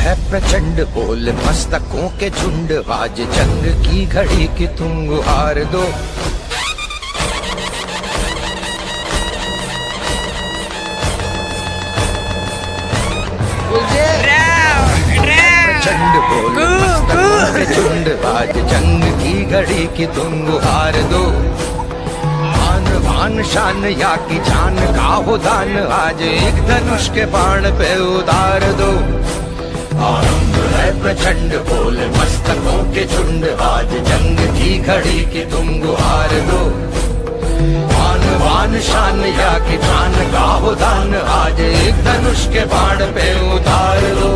है प्रचंड बोल मस्तकों के झुंड, आज जंग की घड़ी की तुम गुहार दो। प्रचंड बोल मस्तकों के झुंड, आज जंग की घड़ी की तुम गुहार दो। आन बान शान या की जान का हो दान, आज एक धनुष के बाण पे उतार दो। आरंभ है प्रचंड बोल मस्तकों के झुंड, आज जंग की घड़ी की तुम गुहार दो। आन बान शान या की जान का हो दान, आज एक धनुष के बाण पे उतार दो।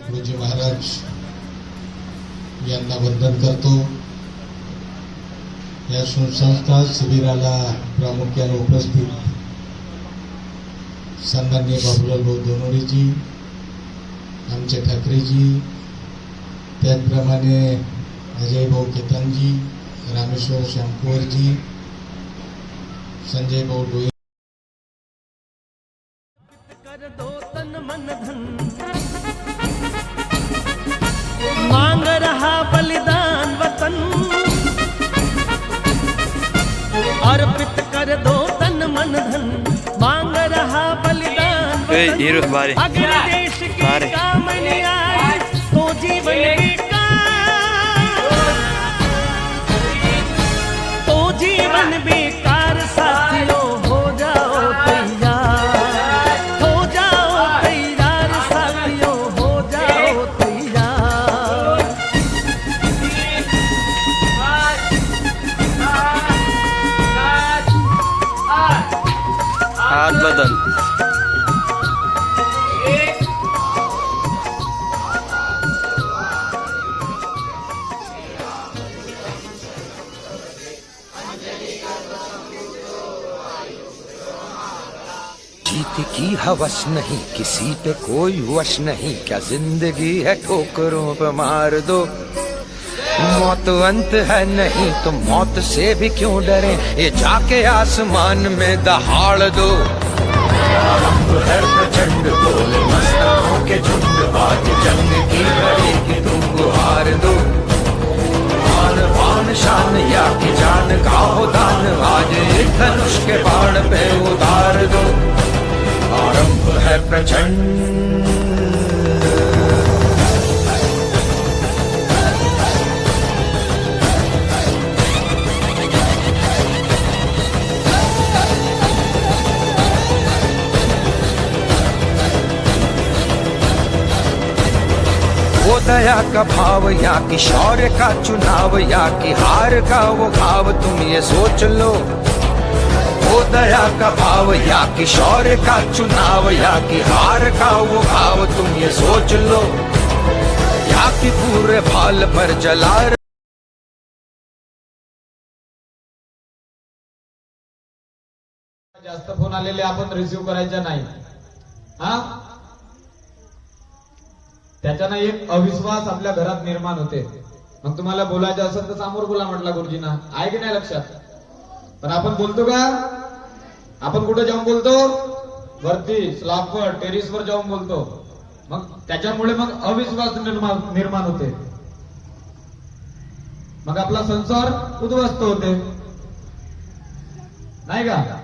गुरुजी महाराज यांना वंदन करतो। या सुसंस्कार शिबिराला प्रामुख्याने उपस्थित सन्माननीय बाबूलाल भाऊ दोनोरीजी, आमचे ठाकरेजी, त्याचप्रमाणे अजय भाऊ केतनजी, रामेश्वर श्यामकुवरजी, संजय भाऊ डोळे, मांग रहा बलिदान वतन, अर्पित कर दो तन मन धन। मांग रहा बलिदान वतन, अगर देश की कामनी आए तो जीवन बेकार, तो जीवन बेकार। साथियों हो जाओ तैयार, हो जाओ तैयार, साथियों हो जाओ तैयार। हाथ बदल जीत की हवस नहीं, किसी पे कोई वश नहीं, क्या जिंदगी है ठोकरों पे मार दो। मौत अंत है नहीं तो मौत से भी क्यों डरे, ये जाके आसमान में दहाड़ दो। आरंभ है प्रचंड बोल मस्तकों के झुंड, आज जंग की घड़ी की तुम गुहार दो। आन बान शान या की जान का हो दान, आज एक धनुष के बाण पे उतार दो। आरंभ है प्रचंड वो दया का भाव या कि शौर्य का चुनाव, या कि हार का वो घाव, तुम ये सोच लो। वो दया का भाव या कि शौर्य का चुनाव, या कि हार का वो घाव, तुम ये सोच लो। या कि पूरे भाल पर जला जास्त फोन आलेले आपण रिसीव्ह करायचा नाही। हा, त्याच्यानं एक अविश्वास आपल्या घरात निर्माण होते। मग तुम्हाला बोलायचं असेल तर समोर बोला म्हटला गुरुजींना, आहे की नाही लक्षात? पण आपण बोलतो का? आपण कुठे जाऊन बोलतो? वरती स्लॅबवर, टेरिसवर जाऊन बोलतो। मग त्याच्यामुळे मग अविश्वास निर्माण होते, मग आपला संसार उद्ध्वस्त होते, नाही का?